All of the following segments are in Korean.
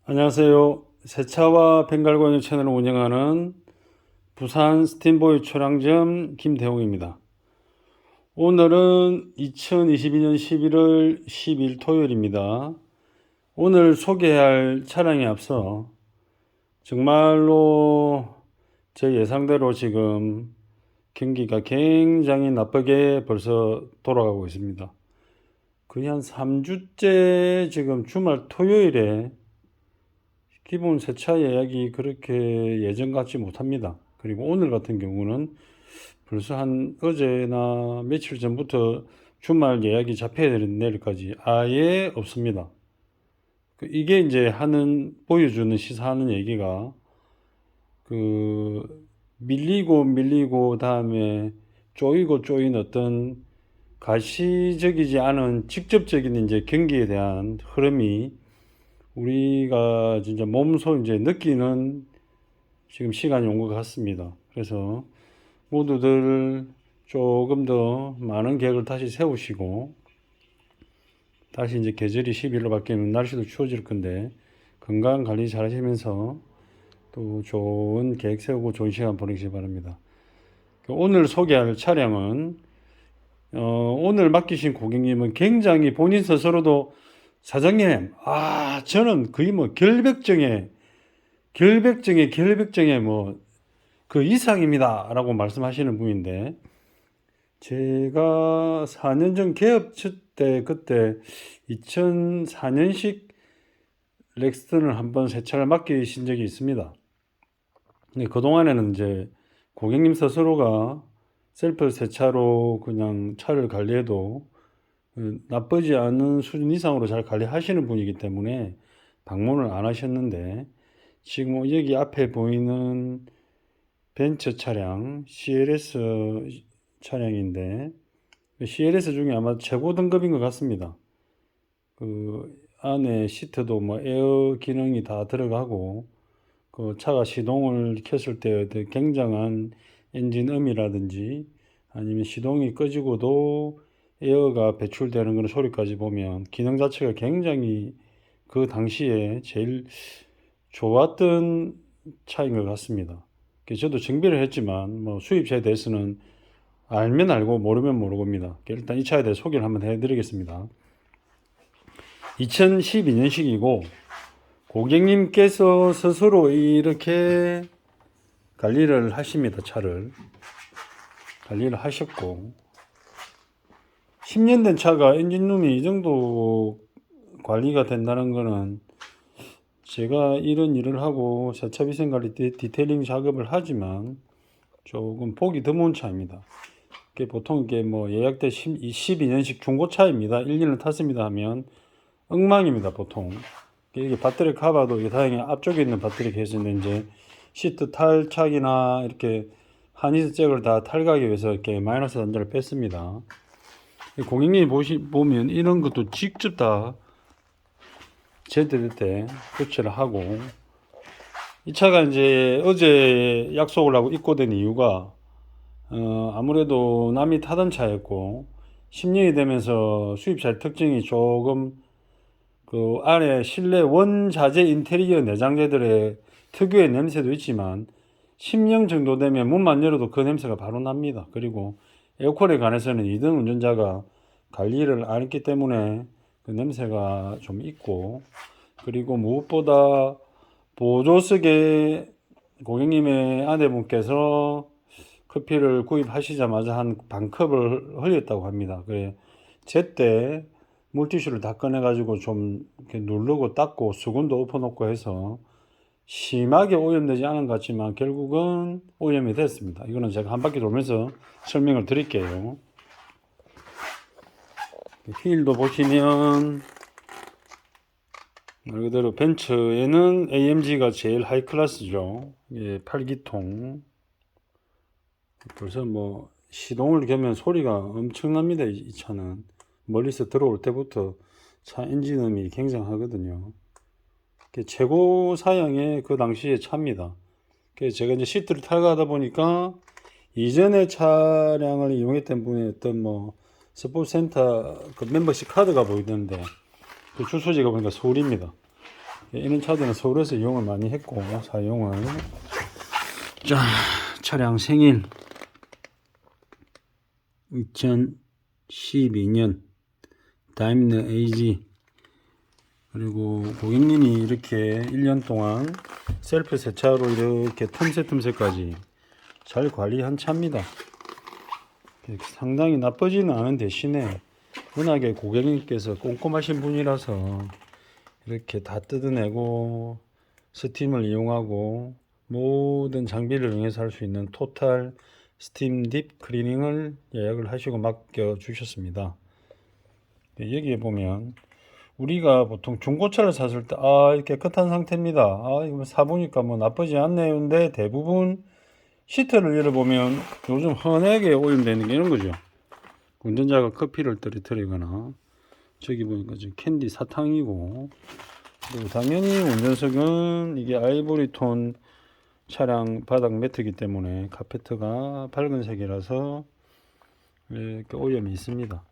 안녕하세요. 세차와 벵갈고양이 채널을 운영하는 부산 스팀보이 초량점 김대웅입니다. 오늘은 2022년 11월 10일 토요일입니다. 오늘 소개할 차량에 앞서 정말로 제 예상대로 지금 경기가 굉장히 나쁘게 벌써 돌아가고 있습니다. 거의 한 3주째 지금 주말 토요일에 기본 세차 예약이 그렇게 예전 같지 못합니다. 그리고 오늘 같은 경우는 벌써 한 어제나 며칠 전부터 주말 예약이 잡혀야 되는 내일까지 아예 없습니다. 이게 이제 보여주는 시사하는 얘기가 밀리고 다음에 쪼인 어떤 가시적이지 않은 직접적인 이제 경기에 대한 흐름이 우리가 진짜 몸소 이제 느끼는 지금 시간이 온 것 같습니다. 그래서 모두들 조금 더 많은 계획을 다시 세우시고, 다시 이제 계절이 11로 바뀌면 날씨도 추워질 건데 건강 관리 잘 하시면서 또 좋은 계획 세우고 좋은 시간 보내시기 바랍니다. 오늘 소개할 차량은 오늘 맡기신 고객님은 굉장히 본인 스스로도 사장님, 저는 거의 뭐 결백증에 뭐 그 이상입니다 라고 말씀하시는 분인데, 제가 4년 전 개업 때 그때 2004년식 렉스턴을 한번 세차를 맡기신 적이 있습니다. 근데 그동안에는 이제 고객님 스스로가 셀프 세차로 그냥 차를 관리해도 나쁘지 않은 수준 이상으로 잘 관리하시는 분이기 때문에 방문을 안 하셨는데, 지금 여기 앞에 보이는 벤처 차량 CLS 차량인데, CLS 중에 아마 최고 등급인 것 같습니다. 그 안에 시트도 뭐 에어 기능이 다 들어가고, 그 차가 시동을 켰을 때 굉장한 엔진 음이라든지 아니면 시동이 꺼지고도 에어가 배출되는 그런 소리까지 보면 기능 자체가 굉장히 그 당시에 제일 좋았던 차인 것 같습니다. 저도 정비를 했지만 뭐 수입차에 대해서는 알면 알고 모르면 모르고입니다. 일단 이 차에 대해 소개를 한번 해드리겠습니다. 2012년식이고 고객님께서 스스로 이렇게 관리를 하십니다. 차를 관리를 하셨고, 10년 된 차가 엔진룸이 이 정도 관리가 된다는 거는, 제가 이런 일을 하고 세차위생관리 디테일링 작업을 하지만 조금 보기 드문 차입니다. 보통 이게 뭐 예약대 12년식 중고차입니다. 1년을 탔습니다 하면 엉망입니다. 보통 이게 배터리 카바도 이게 다행히 앞쪽에 있는 배터리 케이스인데, 이제 시트 탈착이나 이렇게 하니스 잭을 다 탈거하기 위해서 이렇게 마이너스 단자를 뺐습니다. 고객님이 보면 이런 것도 직접 다 제때 교체를 하고, 이 차가 이제 어제 약속을 하고 입고된 이유가 아무래도 남이 타던 차였고 10년이 되면서 수입차의 특징이 조금 그 안에 실내 원자재 인테리어 내장재들의 특유의 냄새도 있지만 10년 정도 되면 문만 열어도 그 냄새가 바로 납니다. 그리고 에어컨에 관해서는 2등 운전자가 관리를 안 했기 때문에 그 냄새가 좀 있고, 그리고 무엇보다 보조석에 고객님의 아내분께서 커피를 구입하시자마자 한 반컵을 흘렸다고 합니다. 그래, 제때 물티슈를 다 꺼내가지고 좀 이렇게 누르고 닦고 수건도 엎어놓고 해서 심하게 오염되지 않은 것 같지만 결국은 오염이 됐습니다. 이거는 제가 한 바퀴 돌면서 설명을 드릴게요. 휠도 보시면 말 그대로 벤츠에는 AMG가 제일 하이 클래스죠. 예, 8기통. 벌써 뭐 시동을 겨면 소리가 엄청납니다. 이 차는 멀리서 들어올 때부터 차 엔진음이 굉장하거든요. 최고 사양의 그 당시의 차입니다. 제가 이제 시트를 탈거하다 보니까 이전의 차량을 이용했던 분의 어떤 뭐 스포츠센터 그 멤버십 카드가 보이던데, 그 주소지가 보니까 서울입니다. 이런 차들은 서울에서 이용을 많이 했고, 사용을. 자, 차량 생일 2012년 다임러 AG. 그리고 고객님이 이렇게 1년 동안 셀프 세차로 이렇게 틈새까지 잘 관리한 차입니다. 상당히 나쁘지는 않은 대신에 워낙에 고객님께서 꼼꼼하신 분이라서 이렇게 다 뜯어내고 스팀을 이용하고 모든 장비를 이용해서 할 수 있는 토탈 스팀 딥 클리닝을 예약을 하시고 맡겨 주셨습니다. 여기에 보면 우리가 보통 중고차를 샀을 때 깨끗한 상태입니다. 이거 사보니까 뭐 나쁘지 않네요. 근데 대부분 시트를 열어보면 요즘 흔하게 오염되는 게 이런 거죠. 운전자가 커피를 떨어뜨리거나, 저기 보니까 지금 캔디 사탕이고, 그리고 당연히 운전석은 이게 아이보리 톤 차량 바닥 매트이기 때문에 카페트가 밝은색이라서 이렇게 오염이 있습니다.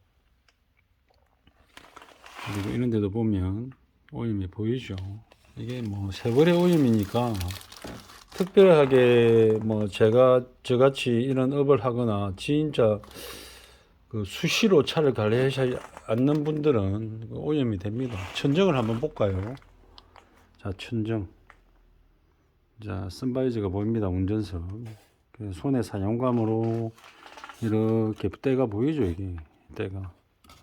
그리고 이런 데도 보면 오염이 보이죠. 이게 뭐 세월의 오염이니까 특별하게 뭐 제가 저같이 이런 업을 하거나 진짜 그 수시로 차를 관리하지 않는 분들은 오염이 됩니다. 천정을 한번 볼까요? 자, 천정. 자, 선바이저가 보입니다. 운전석. 손의 사용감으로 이렇게 때가 보이죠. 이게 때가.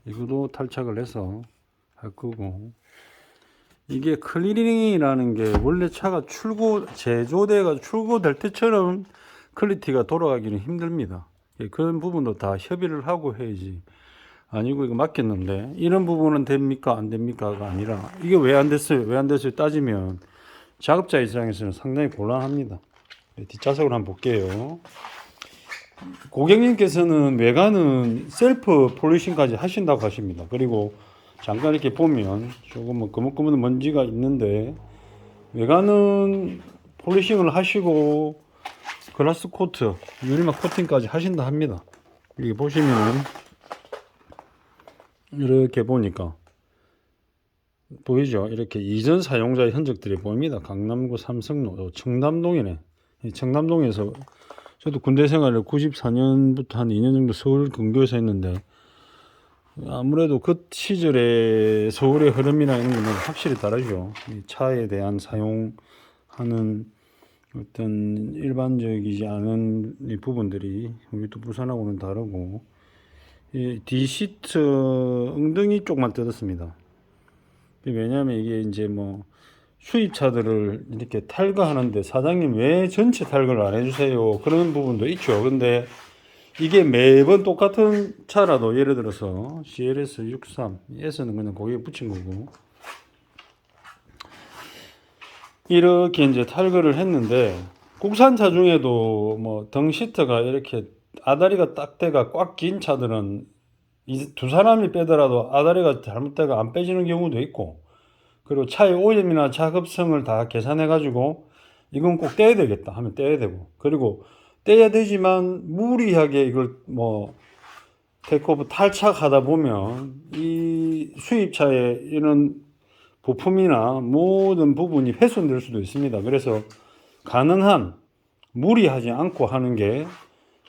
이것도 탈착을 해서 할 거고, 이게 클리닝이라는 게 원래 차가 제조돼가 출고될 때처럼 퀄리티가 돌아가기는 힘듭니다. 그런 부분도 다 협의를 하고 해야지. 아니고 이거 맡겼는데 이런 부분은 됩니까 안 됩니까가 아니라 이게 왜 안 됐어요 따지면 작업자 입장에서는 상당히 곤란합니다. 뒷좌석을 한번 볼게요. 고객님께서는 외관은 셀프 폴리싱까지 하신다고 하십니다. 그리고 잠깐 이렇게 보면 조금 거뭇거뭇한 먼지가 있는데 외관은 폴리싱을 하시고 글라스 코트, 유리막 코팅까지 하신다 합니다. 여기 보시면 이렇게 보니까 보이죠? 이렇게 이전 사용자의 흔적들이 보입니다. 강남구 삼성로 청담동이네. 청담동에서 저도 군대 생활을 94년부터 한 2년 정도 서울 근교에서 했는데 아무래도 그 시절의 서울의 흐름이나 이런 거는 확실히 다르죠. 이 차에 대한 사용하는 어떤 일반적이지 않은 이 부분들이 우리 또 부산하고는 다르고, 이 D시트 엉덩이 쪽만 뜯었습니다. 왜냐하면 이게 이제 뭐 수입차들을 이렇게 탈거하는데 사장님 왜 전체 탈거를 안 해주세요? 그런 부분도 있죠. 근데 이게 매번 똑같은 차라도 예를 들어서 CLS 63, S는 그냥 거기에 붙인 거고, 이렇게 이제 탈거를 했는데 국산차 중에도 뭐 등 시트가 이렇게 아다리가 딱대가 꽉 낀 차들은 두 사람이 빼더라도 아다리가 잘못돼가 안 빼지는 경우도 있고, 그리고 차의 오염이나 작업성을 다 계산해 가지고 이건 꼭 떼야 되겠다 하면 떼야 되고, 그리고 떼야 되지만 무리하게 이걸 뭐 테이크오프 탈착하다 보면 이 수입차의 이런 부품이나 모든 부분이 훼손될 수도 있습니다. 그래서 가능한 무리하지 않고 하는 게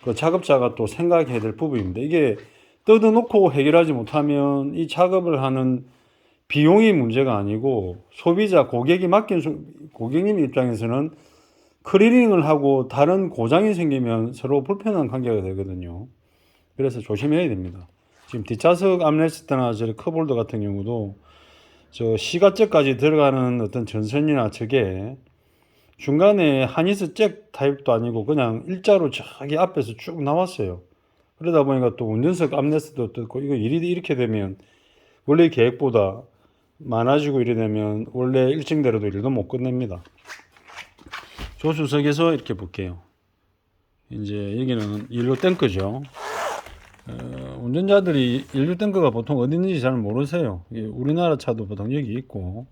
그 작업자가 또 생각해야 될 부분입니다. 이게 뜯어놓고 해결하지 못하면 이 작업을 하는 비용이 문제가 아니고 소비자 고객님 입장에서는 클리닝을 하고 다른 고장이 생기면 서로 불편한 관계가 되거든요. 그래서 조심해야 됩니다. 지금 뒷좌석 암레스트나 저 컵홀더 같은 경우도 저 시가잭까지 들어가는 어떤 전선이나 저게 중간에 하니스 잭 타입도 아니고 그냥 일자로 저기 앞에서 쭉 나왔어요. 그러다 보니까 또 운전석 암레스트도 뜯고, 이거 일이 이렇게 되면 원래 계획보다 많아지고 이래 되면 원래 일정대로도 일도 못 끝냅니다. 조수석에서 이렇게 볼게요. 이제 여기는 연료 탱크죠. 운전자들이 연료 탱크가 보통 어디 있는지 잘 모르세요. 우리나라 차도 보통 여기 있고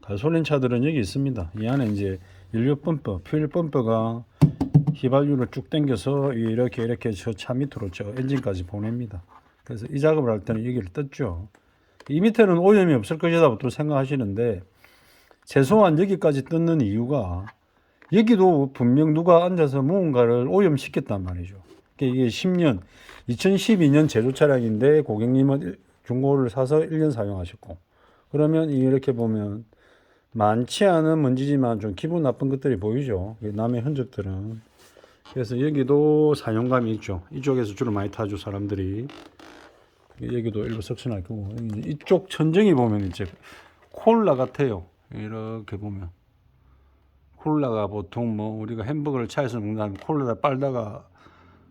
가솔린 차들은 여기 있습니다. 이 안에 이제 연료 펌프, 퓨엘 펌프가 휘발유를 쭉 당겨서 이렇게 저 차 밑으로 저 엔진까지 보냅니다. 그래서 이 작업을 할 때는 여기를 떴죠. 이 밑에는 오염이 없을 것이다 보통 생각하시는데 최소한 여기까지 뜯는 이유가 여기도 분명 누가 앉아서 무언가를 오염시켰단 말이죠. 이게 2012년 제조 차량인데 고객님은 중고를 사서 1년 사용하셨고, 그러면 이렇게 보면 많지 않은 먼지지만 좀 기분 나쁜 것들이 보이죠. 남의 흔적들은. 그래서 여기도 사용감이 있죠. 이쪽에서 주로 많이 타죠, 사람들이. 여기도 일부 석션할 거고, 이쪽 천정이 보면 이제 콜라 같아요. 이렇게 보면 콜라가 보통 뭐 우리가 햄버거를 차에서 먹는 콜라를 빨다가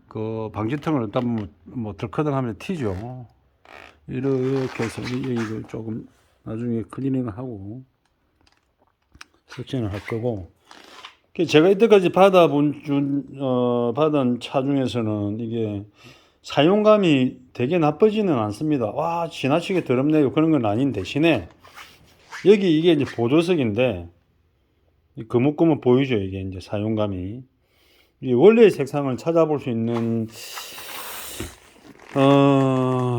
그 방지턱을 넣다 보면 뭐 덜커덩하면 튀죠. 이렇게 해서 여기도 조금 나중에 클리닝을 하고 석션을 할 거고, 제가 이때까지 받은 차 중에서는 이게 사용감이 되게 나쁘지는 않습니다. 와, 지나치게 더럽네요, 그런 건 아닌 대신에 여기 이게 이제 보조석인데 거뭇거뭇 보이죠. 이게 이제 사용감이, 이 원래의 색상을 찾아볼 수 있는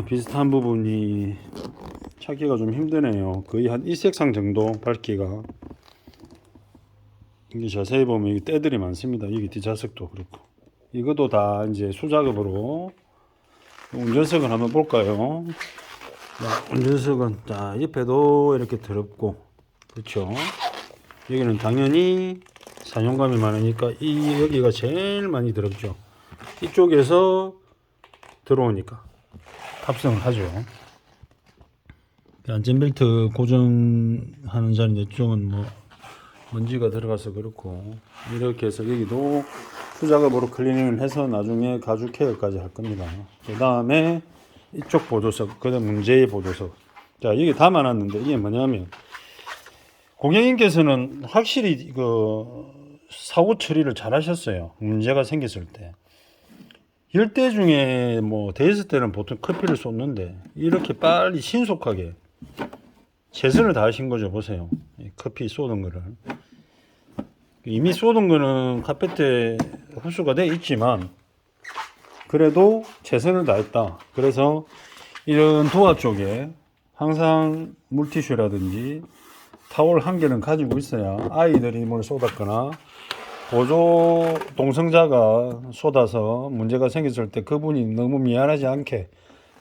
비슷한 부분이 찾기가 좀 힘드네요. 거의 한 이 색상 정도 밝기가. 이게 자세히 보면 때들이 많습니다. 여기 뒷좌석도 그렇고. 이것도 다 이제 수작업으로. 운전석을 한번 볼까요? 자, 운전석은 자, 옆에도 이렇게 더럽고, 그렇죠. 여기는 당연히 사용감이 많으니까 여기가 제일 많이 더럽죠. 이쪽에서 들어오니까 탑승을 하죠. 안전벨트 고정하는 자리인데 이쪽은 뭐 먼지가 들어가서 그렇고, 이렇게 해서 여기도 수작업으로 클리닝을 해서 나중에 가죽 케어까지 할 겁니다. 그 다음에 이쪽 보조석, 그 다음 문제의 보조석. 자, 여기 담아놨는데 이게 뭐냐면, 고객님께서는 확실히 그 사고 처리를 잘 하셨어요. 문제가 생겼을 때. 열대 중에 뭐 대여섯 때는 보통 커피를 쏟는데 이렇게 빨리 신속하게 최선을 다하신 거죠. 보세요. 커피 쏟은 거를. 이미 쏟은 거는 카페트에 흡수가 돼 있지만 그래도 최선을 다했다. 그래서 이런 도어 쪽에 항상 물티슈라든지 타월 한 개는 가지고 있어야 아이들이 뭘 쏟았거나 보조 동성자가 쏟아서 문제가 생겼을 때 그분이 너무 미안하지 않게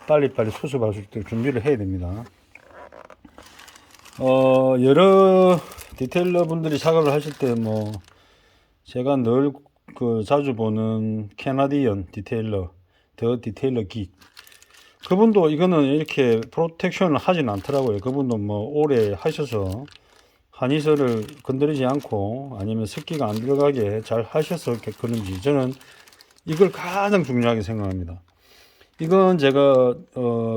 빨리빨리 수습할 수 있도록 준비를 해야 됩니다. 여러 디테일러 분들이 작업을 하실 때 뭐 제가 늘 그 자주 보는 캐나디언 디테일러, 더 디테일러 기, 그분도 이거는 이렇게 프로텍션을 하진 않더라고요. 그분도 뭐 오래 하셔서 한이슬을 건드리지 않고 아니면 습기가 안 들어가게 잘 하셔서 그런지 저는 이걸 가장 중요하게 생각합니다. 이건 제가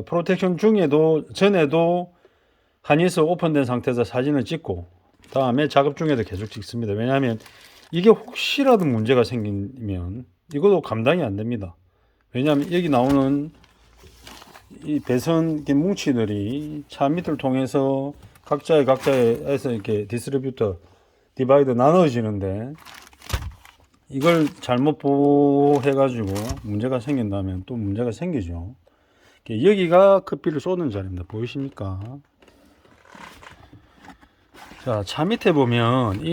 프로텍션 중에도 전에도 한이슬 오픈된 상태에서 사진을 찍고 다음에 작업 중에도 계속 찍습니다. 왜냐하면 이게 혹시라도 문제가 생기면 이것도 감당이 안 됩니다. 왜냐하면 여기 나오는 이 배선 뭉치들이 차 밑을 통해서 각자에서 이렇게 디스트리뷰터 디바이더 나눠지는데 이걸 잘못 보호해가지고 문제가 생긴다면 또 문제가 생기죠. 여기가 커피를 쏟는 자리입니다. 보이십니까? 자, 차 밑에 보면 이